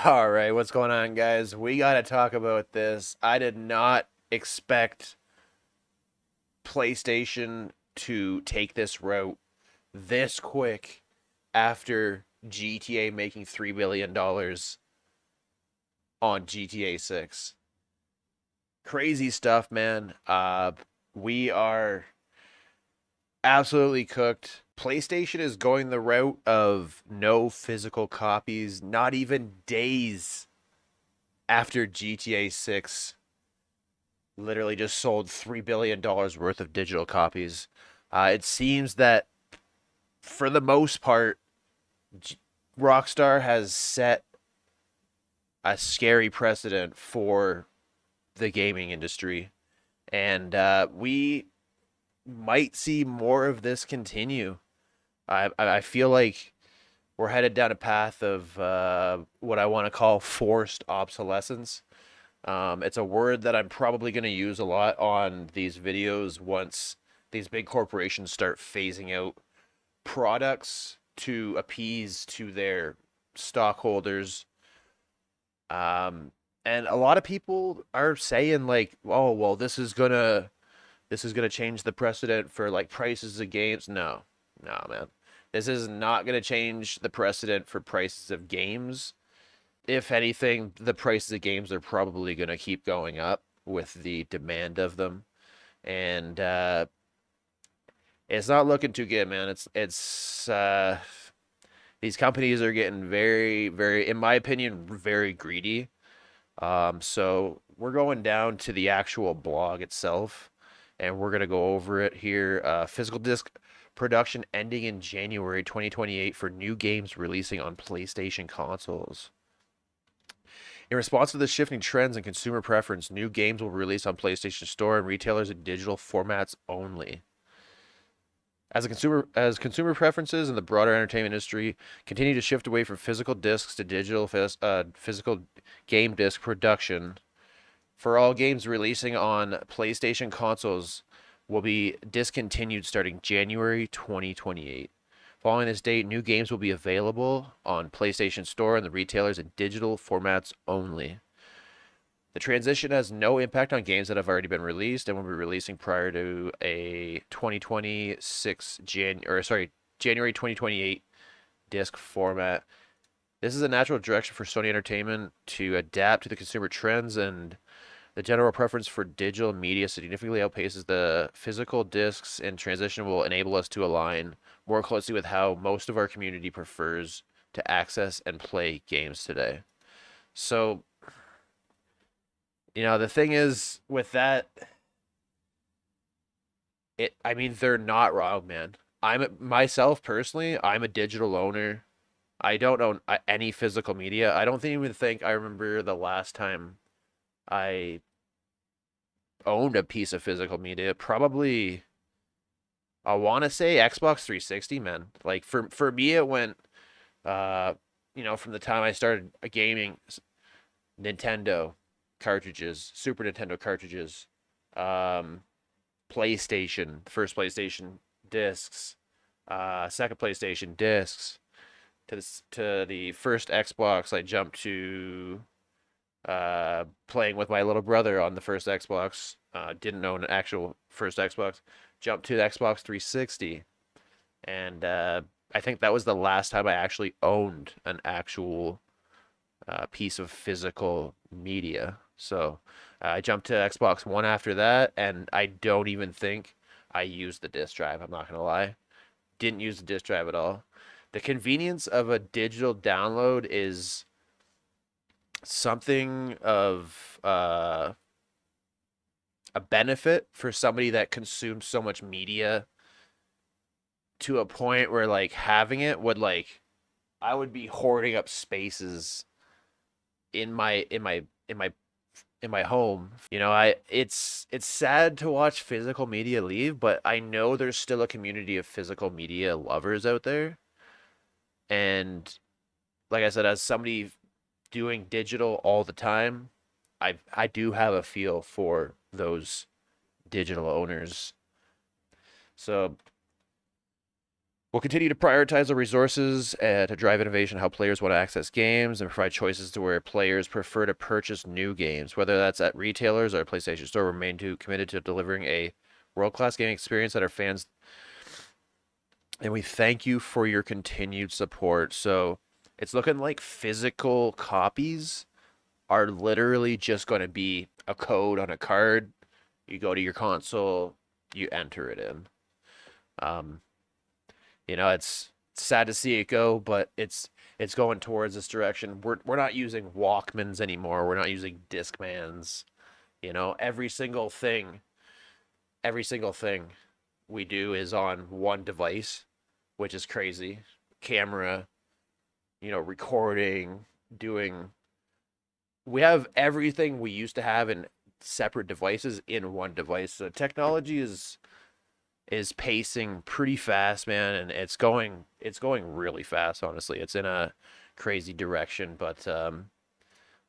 All right, what's going on, guys? We got to talk about this. I did not expect PlayStation to take this route this quick after GTA making $3 billion on GTA 6. Crazy stuff, man. We are absolutely cooked. PlayStation is going the route of no physical copies, not even days after GTA 6 literally just sold $3 billion worth of digital copies. It seems that for the most part, Rockstar has set a scary precedent for the gaming industry, and we might see more of this continue. I feel like we're headed down a path of what I want to call forced obsolescence. It's a word that I'm probably going to use a lot on these videos once these big corporations start phasing out products to appease to their stockholders. Um, and a lot of people are saying like, "Oh, well, this is gonna change the precedent for like prices of games." No, no, man, this is not gonna change the precedent for prices of games. If anything, the prices of games are probably going to keep going up with the demand of them, and it's not looking too good, man. It's these companies are getting very, very, in my opinion, very greedy. So we're going down to the actual blog itself, and we're gonna go over it here. Physical disc production ending in January 2028 for new games releasing on PlayStation consoles. In response to the shifting trends and consumer preference, new games will be released on PlayStation Store and retailers in digital formats only. As consumer preferences in the broader entertainment industry continue to shift away from physical discs to digital physical game disc production, for all games releasing on PlayStation consoles will be discontinued starting January 2028. Following this date, new games will be available on PlayStation Store and the retailers in digital formats only. The transition has no impact on games that have already been released and will be releasing prior to a 2026 January 2028 disc format. This is a natural direction for Sony Entertainment to adapt to the consumer trends, and the general preference for digital media significantly outpaces the physical discs, and transition will enable us to align more closely with how most of our community prefers to access and play games today. So, the thing is with that, I mean, they're not wrong, man. I'm myself personally, I'm a digital owner. I don't own any physical media. I don't even think I remember the last time I owned a piece of physical media. Probably I want to say Xbox 360, man. Like for me, it went, uh, from the time I started gaming, Nintendo cartridges, Super Nintendo cartridges, um, PlayStation, first PlayStation discs, second PlayStation discs, to the first Xbox. I jumped to playing with my little brother on the first Xbox. Didn't own an actual first Xbox. Jumped to the Xbox 360, and I think that was the last time I actually owned an actual piece of physical media. So I jumped to Xbox One after that, and I don't even think I used the disc drive. I'm not gonna lie, didn't use the disc drive at all. The convenience of a digital download is something of a benefit for somebody that consumes so much media to a point where like having it would like I would be hoarding up spaces in my home. It's sad to watch physical media leave, but I know there's still a community of physical media lovers out there. And like I said, as somebody doing digital all the time, I do have a feel for those digital owners. So We'll continue to prioritize our resources to drive innovation, how players want to access games, and provide choices to where players prefer to purchase new games. Whether that's at retailers or a PlayStation Store, we remain committed to delivering a world-class gaming experience that our fans, and we thank you for your continued support. So it's looking like physical copies are literally just going to be a code on a card. You go to your console, you enter it in. Um, it's sad to see it go, but it's going towards this direction. We're not using Walkmans anymore. We're not using Discmans. Every single thing we do is on one device, which is crazy. Camera, recording, doing. We have everything we used to have in separate devices in one device. So technology is pacing pretty fast, man, and it's going really fast, honestly. It's in a crazy direction, but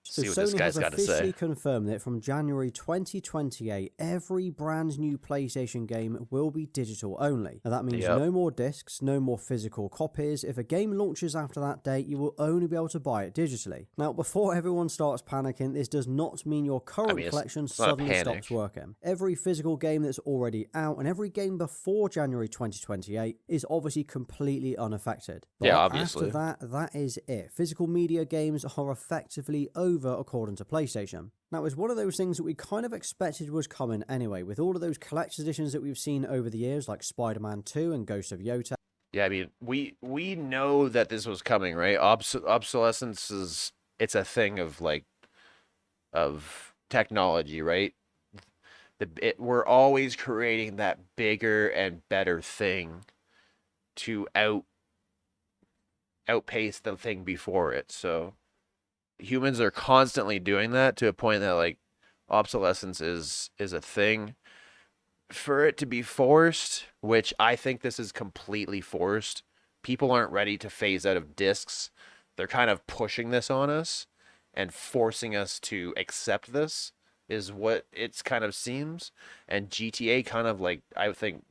So see what this Sony guy's has got to say. officially confirmed that from January 2028, every brand new PlayStation game will be digital only. Now that means no more discs, no more physical copies. If a game launches after that date, you will only be able to buy it digitally. Now, before everyone starts panicking, this does not mean your current collection suddenly stops working. Every physical game that's already out and every game before January 2028 is obviously completely unaffected. But obviously. after that is it. Physical media games are effectively over according to PlayStation. Now, it's one of those things that we kind of expected was coming anyway, with all of those collector's editions that we've seen over the years, like Spider-Man 2 and Ghost of Yota. Yeah, I mean, we know that this was coming, right? Obsolescence it's a thing of technology, right? We're always creating that bigger and better thing to outpace the thing before it. So humans are constantly doing that to a point that like obsolescence is a thing. For it to be forced, which I think this is completely forced, people aren't ready to phase out of discs. They're kind of pushing this on us and forcing us to accept this is what it's kind of seems. And GTA kind of like, I think,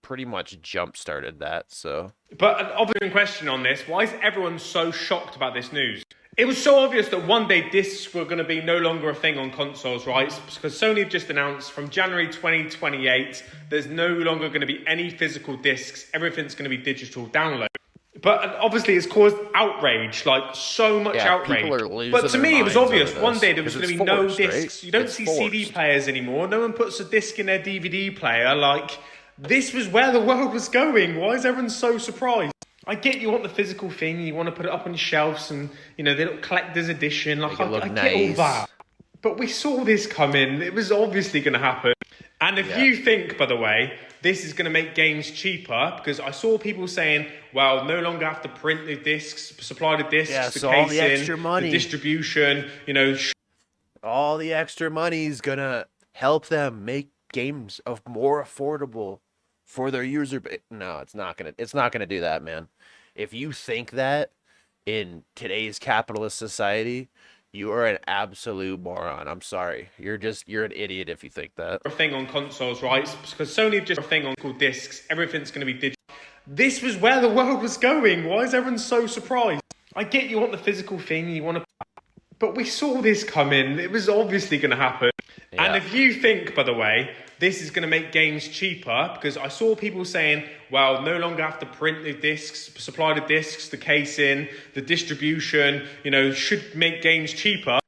pretty much jump started that. So, but an obvious question on this: why is everyone so shocked about this news? It was so obvious that one day discs were going to be no longer a thing on consoles, right? Because Sony have just announced from January 2028, there's no longer going to be any physical discs. Everything's going to be digital download. But obviously it's caused outrage, like so much outrage. People are losing but to me, it was obvious one day there was going to be no discs. Right? You don't see CD players anymore. No one puts a disc in their DVD player. Like, this was where the world was going. Why is everyone so surprised? I get you want the physical thing, you want to put it up on shelves and, the little collector's edition. Like, I get all that. But we saw this coming. It was obviously going to happen. And if you think, by the way, this is going to make games cheaper, because I saw people saying, well, no longer have to print the discs, supply the discs, the casing, all the extra money, the distribution, all the extra money is going to help them make games more affordable for their user base. No, it's not gonna do that, man. If you think that in today's capitalist society, you are an absolute moron. I'm sorry. You're an idiot if you think that. A thing on consoles, right? Because Sony have just a thing on called discs. Everything's going to be digital. This was where the world was going. Why is everyone so surprised? I get you want the physical thing, you want to... But we saw this coming. It was obviously going to happen. Yeah. And if you think, by the way, this is going to make games cheaper, because I saw people saying, well, no longer have to print the discs, supply the discs, the casing, the distribution, should make games cheaper.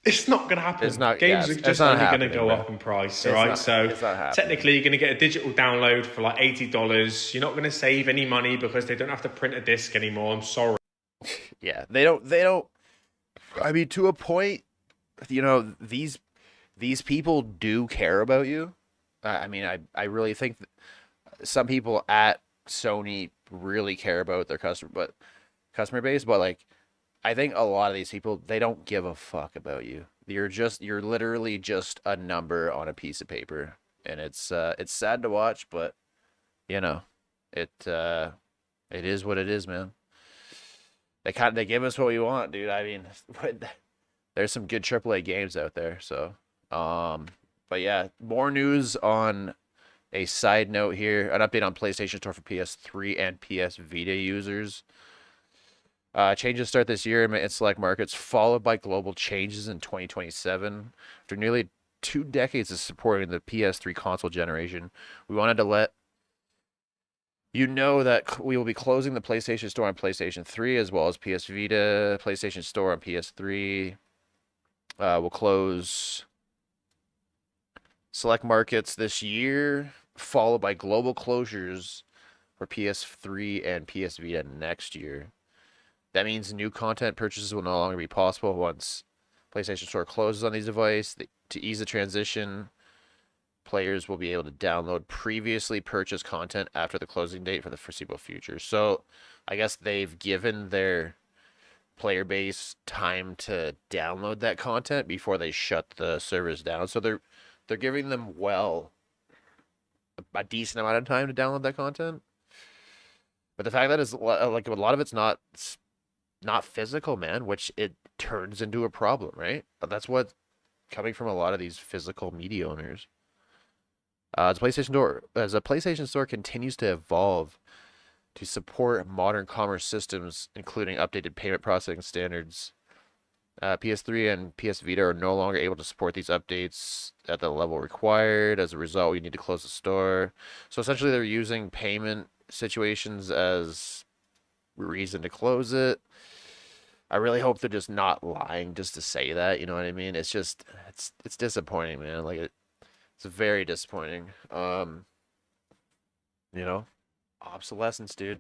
It's not going to happen. Games are just only going to go up in price, all right? So technically, you're going to get a digital download for like $80. You're not going to save any money because they don't have to print a disc anymore. I'm sorry. Yeah, they don't. I mean, to a point, these people do care about you. I mean, I really think that some people at Sony really care about their customer base, but like, I think a lot of these people, they don't give a fuck about you. You're literally just a number on a piece of paper, and it's sad to watch, but it is what it is, man. They give us what we want, dude. I mean, there's some good AAA games out there, so but yeah, more news on A side note here, an update on PlayStation Store for PS3 and PS Vita users. Changes start this year in select markets, followed by global changes in 2027. After nearly 2 decades of supporting the PS3 console generation, we wanted to let you know that we will be closing the PlayStation Store on PlayStation 3 as well as PS Vita. PlayStation Store on PS3 will close select markets this year, followed by global closures for PS3 and PS Vita next year. That means new content purchases will no longer be possible once PlayStation Store closes on these devices. To ease the transition, players will be able to download previously purchased content after the closing date for the foreseeable future. So, I guess they've given their player base time to download that content before they shut the servers down. So they're giving them a decent amount of time to download that content. But the fact that is like a lot of it's not physical, man, which it turns into a problem, right? But that's what coming from a lot of these physical media owners. As a PlayStation Store continues to evolve to support modern commerce systems, including updated payment processing standards, PS3 and PS Vita are no longer able to support these updates at the level required. As a result, we need to close the store. So essentially, they're using payment situations as reason to close it. I really hope they're just not lying just to say that. You know what I mean? It's just it's disappointing, man. Like it's very disappointing. You know, obsolescence, dude.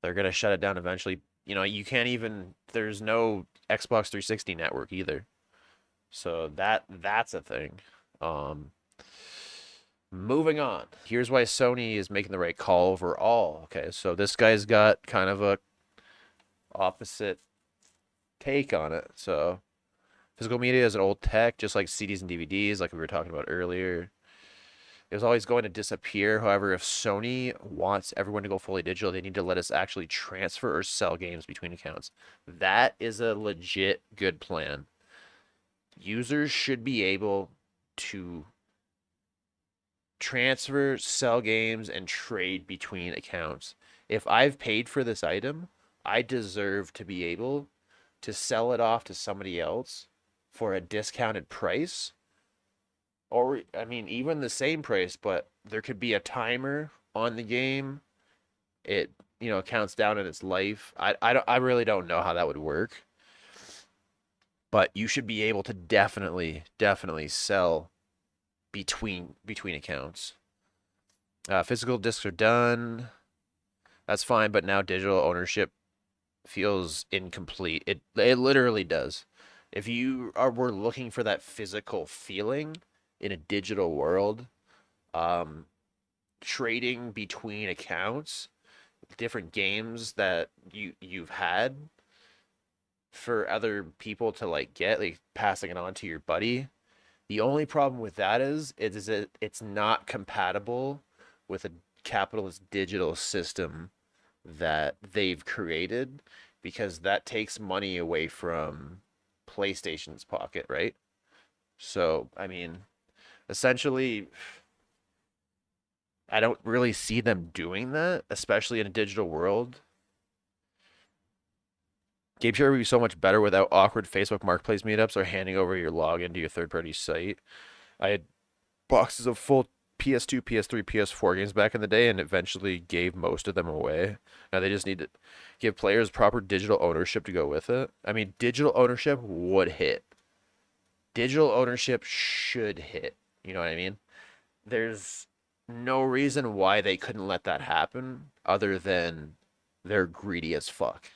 They're gonna shut it down eventually. You know, you can't even. There's no Xbox 360 network either. So that's a thing. Um, Moving on. Here's why Sony is making the right call overall. Okay, so this guy's got kind of a opposite take on it. So physical media is an old tech, just like CDs and DVDs, like we were talking about earlier. It was always going to disappear. However, if Sony wants everyone to go fully digital, they need to let us actually transfer or sell games between accounts. That is a legit good plan. Users should be able to transfer, sell games, and trade between accounts. If I've paid for this item, I deserve to be able to sell it off to somebody else for a discounted price. Or, I mean, even the same price, but there could be a timer on the game. It, counts down in its life. I really don't know how that would work. But you should be able to definitely sell between accounts. Physical discs are done. That's fine, but now digital ownership feels incomplete. It literally does. If were looking for that physical feeling in a digital world, trading between accounts, different games that you've had for other people to get, like passing it on to your buddy. The only problem with that is it's not compatible with a capitalist digital system that they've created, because that takes money away from PlayStation's pocket, right? So, I mean, essentially, I don't really see them doing that, especially in a digital world. Game share would be so much better without awkward Facebook Marketplace meetups or handing over your login to your third-party site. I had boxes of full PS2, PS3, PS4 games back in the day and eventually gave most of them away. Now they just need to give players proper digital ownership to go with it. I mean, digital ownership would hit. Digital ownership should hit. You know what I mean? There's no reason why they couldn't let that happen other than they're greedy as fuck.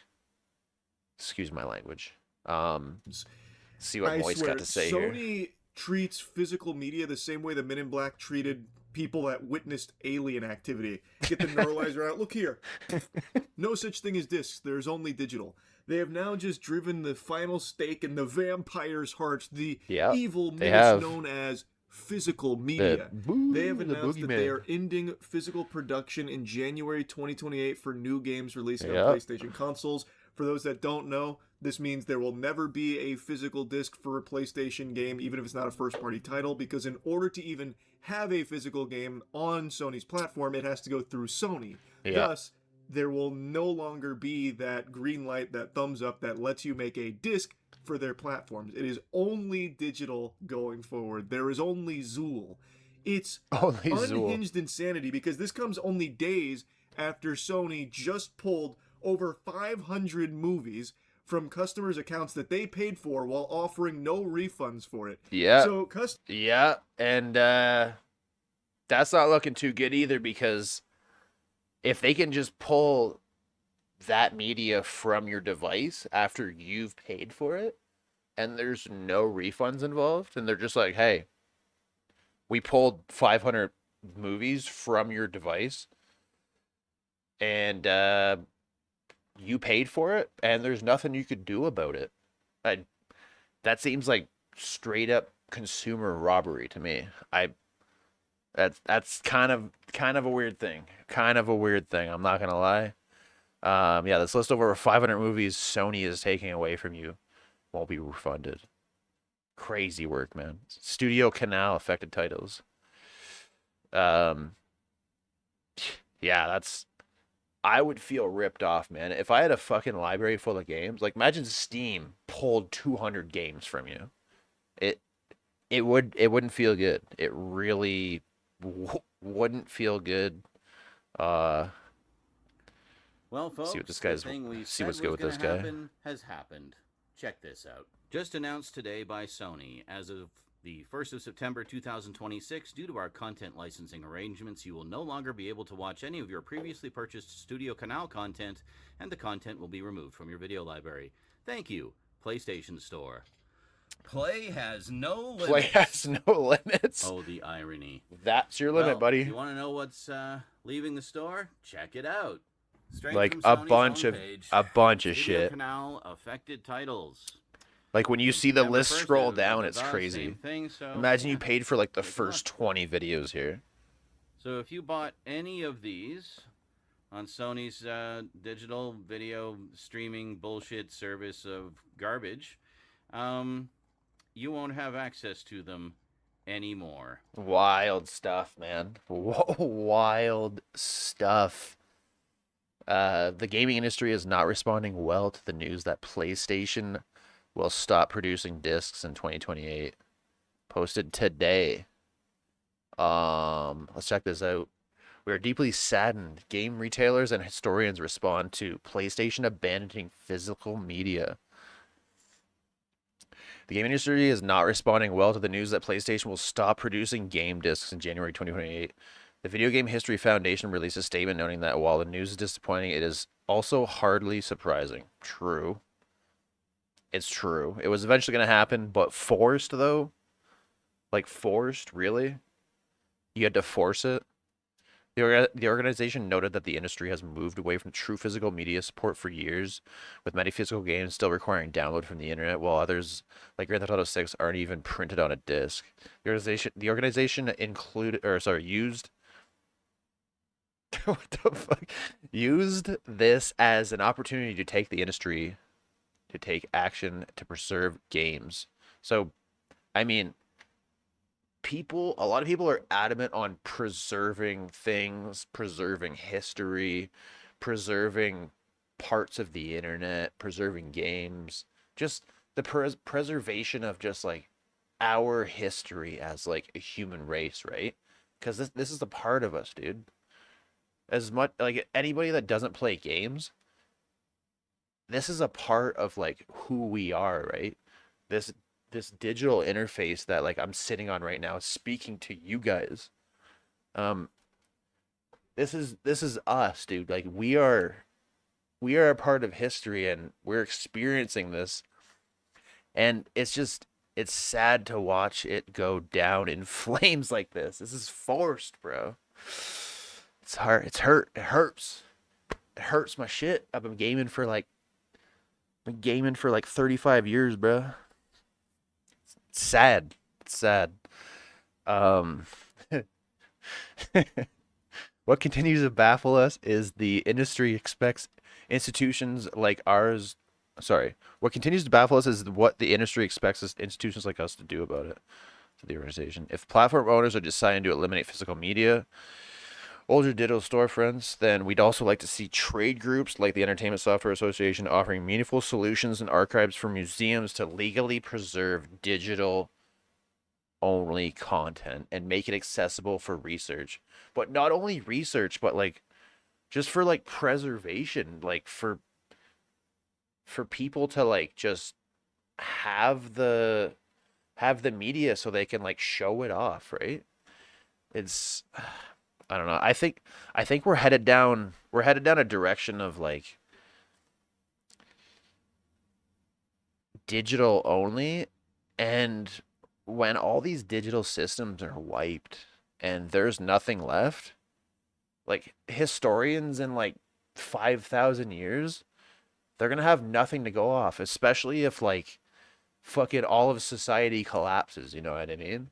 Excuse my language. See what Moist got to say here. Sony treats physical media the same way the Men in Black treated people that witnessed alien activity. Get the neuralizer out. Look here. No such thing as discs. There's only digital. They have now just driven the final stake in the vampire's hearts, the evil menace known as physical media. They have announced that they are ending physical production in January 2028 for new games releasing on PlayStation consoles. For those that don't know, This means there will never be a physical disc for a PlayStation game, even if it's not a first-party title, because in order to even have a physical game on Sony's platform, it has to go through Sony. Yeah. Thus, there will no longer be that green light, that thumbs up that lets you make a disc for their platforms. It is only digital going forward. There is only Zool. It's Only Zool. unhinged insanity because this comes only days after Sony just pulled over 500 movies from customers' accounts that they paid for while offering no refunds for it. Yeah. So, Yeah, and that's not looking too good either, because if they can just pull that media from your device after you've paid for it and there's no refunds involved, and they're just like, hey, we pulled 500 movies from your device and you paid for it and there's nothing you could do about it. That seems like straight up consumer robbery to me. That's kind of a weird thing. I'm not gonna lie. Yeah, this list of over 500 movies Sony is taking away from you won't be refunded. Crazy work, man. Studio Canal affected titles. Yeah, I would feel ripped off, man. If I had a fucking library full of games, like imagine Steam pulled 200 games from you. It wouldn't feel good. It really wouldn't feel good. Well, folks, see what this guy's. the thing we See what's said good was with this gonna guy. happen has happened. Check this out. Just announced today by Sony, as of the 1st of September 2026, due to our content licensing arrangements, you will no longer be able to watch any of your previously purchased Studio Canal content, and the content will be removed from your video library. Thank you, PlayStation Store. Play has no limits. Play has no limits. Oh, the irony. That's your limit, Well, buddy. You want to know what's leaving the store? Check it out. Straight Like from a Sony's bunch of Studio shit. Canal affected titles. Like when you see the September list 1st scroll is down, with it's us, crazy. same thing, so, Imagine you yeah. paid for like the Take a first look. 20 videos here. So if you bought any of these on Sony's digital video streaming bullshit service of garbage, you won't have access to them anymore. Wild stuff, man. Wild stuff. The gaming industry is not responding well to the news that PlayStation will stop producing discs in 2028. Posted today. Let's check this out. We are deeply saddened. Game retailers and historians respond to PlayStation abandoning physical media. The game industry is not responding well to the news that PlayStation will stop producing game discs in January 2028. The Video Game History Foundation released a statement noting that while the news is disappointing, it is also hardly surprising. True. It's true. It was eventually going to happen, but forced, though? Like, forced? Really? You had to force it? The organization noted that the industry has moved away from true physical media support for years, with many physical games still requiring download from the internet, while others, like Grand Theft Auto 6, aren't even printed on a disc. The organization used what the fuck? Used this as an opportunity to take the industry to take action to preserve games. So, I mean, a lot of people are adamant on preserving things, preserving history, preserving parts of the internet, preserving games, just the preservation of just like our history as like a human race, right? Because this is a part of us, dude. As much like anybody that doesn't play games, this is a part of like who we are, right? This digital interface that like I'm sitting on right now, speaking to you guys. This is us, dude. Like we are a part of history, and we're experiencing this, and it's sad to watch it go down in flames like this. This is forced, bro. It's hard. It hurts. It hurts my shit. I've been gaming for like 35 years, bro. It's sad. It's sad. What continues to baffle us is the industry expects institutions like ours What continues to baffle us is what the industry expects institutions like us to do about it. To the organization, if platform owners are deciding to eliminate physical media, older digital storefronts, then we'd also like to see trade groups like the Entertainment Software Association offering meaningful solutions and archives for museums to legally preserve digital only content and make it accessible for research. But not only research, but like just for like preservation, like for people to like just have the media so they can like show it off, right? It's I don't know. I think we're headed down a direction of like digital only, and when all these digital systems are wiped and there's nothing left, like historians in like 5,000 years, they're going to have nothing to go off, especially if like fucking all of society collapses, you know what I mean?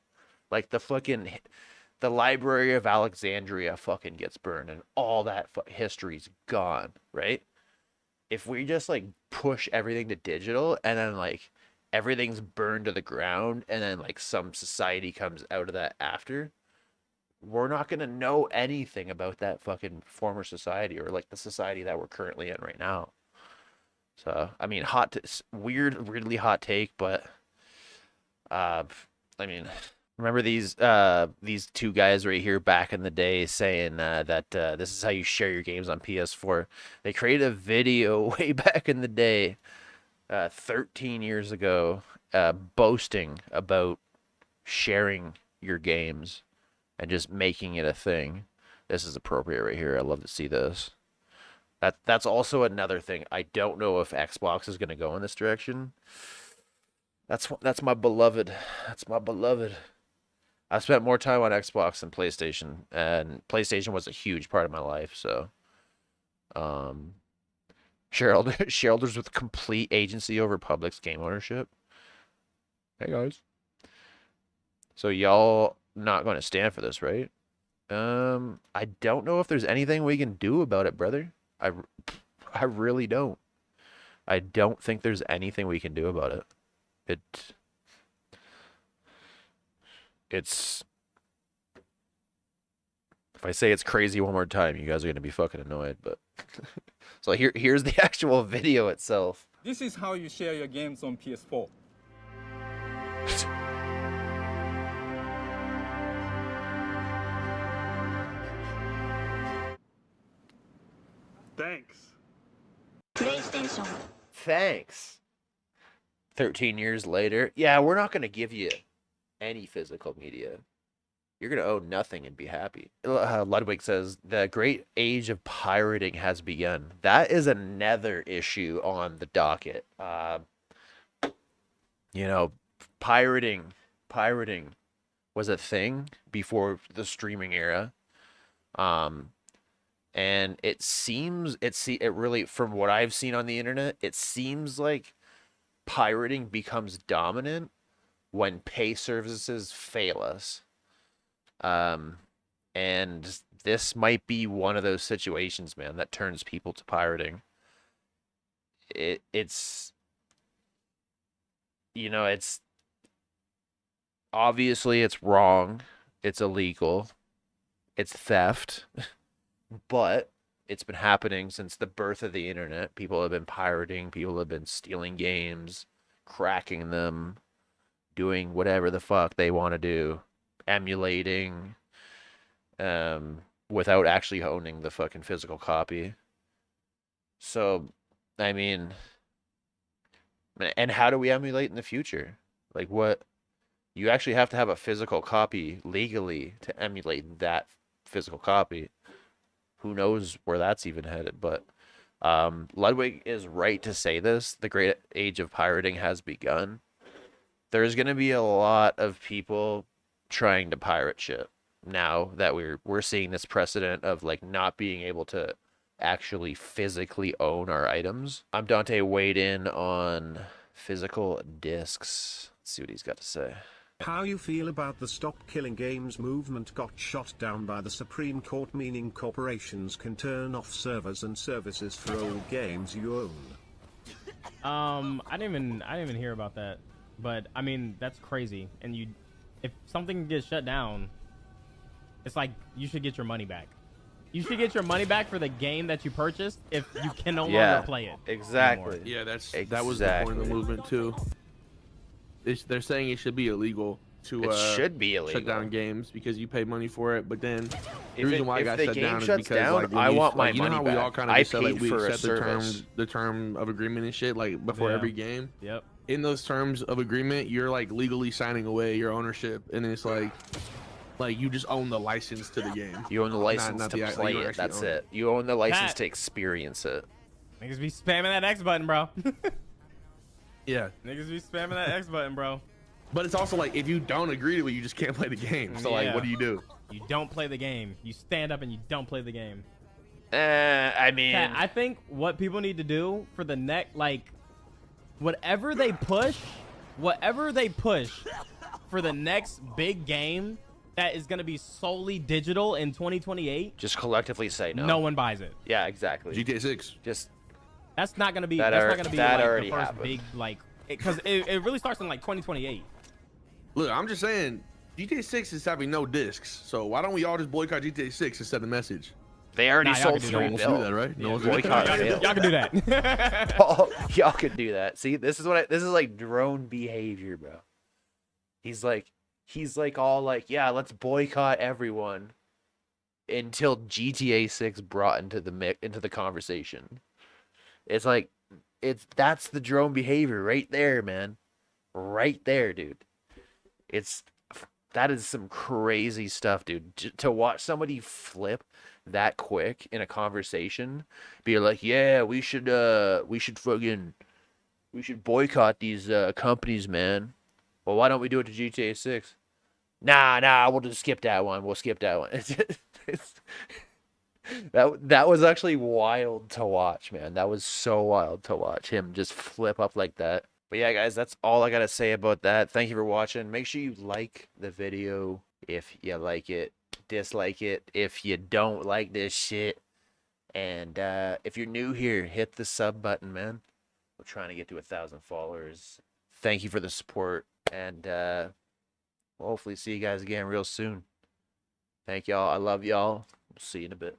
Like the Library of Alexandria fucking gets burned and all that history's gone, right? If we just like push everything to digital and then like everything's burned to the ground and then like some society comes out of that after, we're not going to know anything about that fucking former society or like the society that we're currently in right now. So, I mean, weirdly hot take, but uh I mean, remember these two guys right here back in the day saying that this is how you share your games on PS4. They created a video way back in the day, 13 years ago, boasting about sharing your games and just making it a thing. This is appropriate right here. I love to see this. That's also another thing. I don't know if Xbox is going to go in this direction. That's my beloved. That's my beloved. I spent more time on Xbox than PlayStation, and PlayStation was a huge part of my life. So, um, shareholders with complete agency over public's game ownership. Hey guys. So y'all not going to stand for this, right? I don't know if there's anything we can do about it, brother. I really don't. I don't think there's anything we can do about it. It's if I say it's crazy one more time, you guys are gonna be fucking annoyed. But so here's the actual video itself. This is how you share your games on PS4. Thanks. PlayStation. Thanks. 13 years later, yeah, we're not gonna give you any physical media. You're going to own nothing and be happy. Ludwig says, the great age of pirating has begun. That is another issue on the docket. You know, pirating was a thing before the streaming era. And it really, from what I've seen on the internet, it seems like pirating becomes dominant when pay services fail us. And this might be one of those situations, man, that turns people to pirating. It's you know, it's obviously it's wrong, it's illegal, it's theft, but it's been happening since the birth of the internet. People have been pirating, people have been stealing games, cracking them, doing whatever the fuck they want to do, emulating, without actually owning the fucking physical copy. So, I mean, and how do we emulate in the future? Like, what? You actually have to have a physical copy legally to emulate that physical copy. Who knows where that's even headed? But Ludwig is right to say this. The great age of pirating has begun. There's going to be a lot of people trying to pirate shit now that we're seeing this precedent of like not being able to actually physically own our items. I'm Dante, weighed in on physical discs. Let's see what he's got to say. How you feel about the Stop Killing Games movement got shot down by the Supreme Court, meaning corporations can turn off servers and services for old games you own. I didn't even hear about that. But I mean, that's crazy. And if something gets shut down, it's like you should get your money back. You should get your money back for the game that you purchased if you can no longer play it. Exactly. Anymore. Yeah, that was the point of the movement too. They're saying it should be illegal to It should be illegal. shut down games because you pay money for it. But then the If reason why it if got the shut game down is shuts because down, like when I you, want my like, you know money how we all back. kind of I just said like paid we for a accept service. the term of agreement and shit like before Yeah. every game. Yep. In those terms of agreement, you're like legally signing away your ownership, and it's like you just own the license to the game. You own the license not to the- play you don't it. actually That's own it. You own the license Pat. to experience it. Niggas be spamming that X button, bro. Yeah, Niggas be spamming that X button, bro. but it's also like if you don't agree to it, you just can't play the game. So like, Yeah. what do you do? You don't play the game. You stand up and you don't play the game. I mean, Pat, I think what people need to do for the next, like, whatever they push for the next big game that is going to be solely digital in 2028, just collectively say no. no one buys it. Yeah, exactly. GTA 6. Just That's not going to be. That That's are- not going to be that like already the first happened. big like, because it really starts in like 2028. Look, I'm just saying, GTA 6 is having no discs. So why don't we all just boycott GTA 6 and send a message? they already Nah, y'all sold can do No 3 one wants to mil. do that, right? No Yeah, one's boycott y'all, failed. y'all can do that. Oh, y'all could do that. See, this is like drone behavior, bro. He's like all like, yeah, let's boycott everyone until GTA 6 brought into the conversation. It's like that's the drone behavior right there, man. Right there, dude. That is some crazy stuff, dude. To watch somebody flip that quick in a conversation, be like, yeah, we should boycott these companies, man. Well, why don't we do it to GTA 6? Nah, we'll just skip that one. We'll skip that one. That was actually wild to watch, man. That was so wild to watch him just flip up like that. But yeah, guys, that's all I gotta say about that. Thank you for watching. Make sure you like the video if you like it. Dislike it if you don't like this shit. And if you're new here, hit the sub button, man. We're trying to get to 1,000 followers. Thank you for the support. And we'll hopefully see you guys again real soon. Thank y'all. I love y'all. We'll see you in a bit.